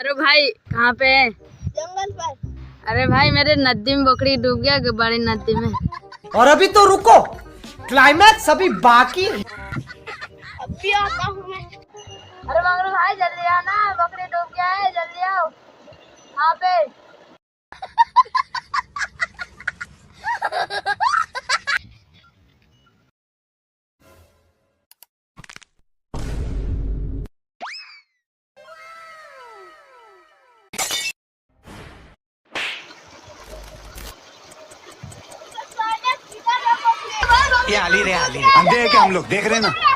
अरे भाई कहाँ पे है? जंगल पर। अरे भाई मेरे नदी में बकरी डूब गया, बड़ी नदी में। और अभी तो रुको, क्लाइमैक्स अभी बाकी है। अभी आता हूँ मैं। अरे मंगरू भाई जल्दी आना, बकरी डूब गया है, जल्दी आओ। यहाँ पे ये आली रे आली अंधे है क्या हम लोग देख रहे हैं ना।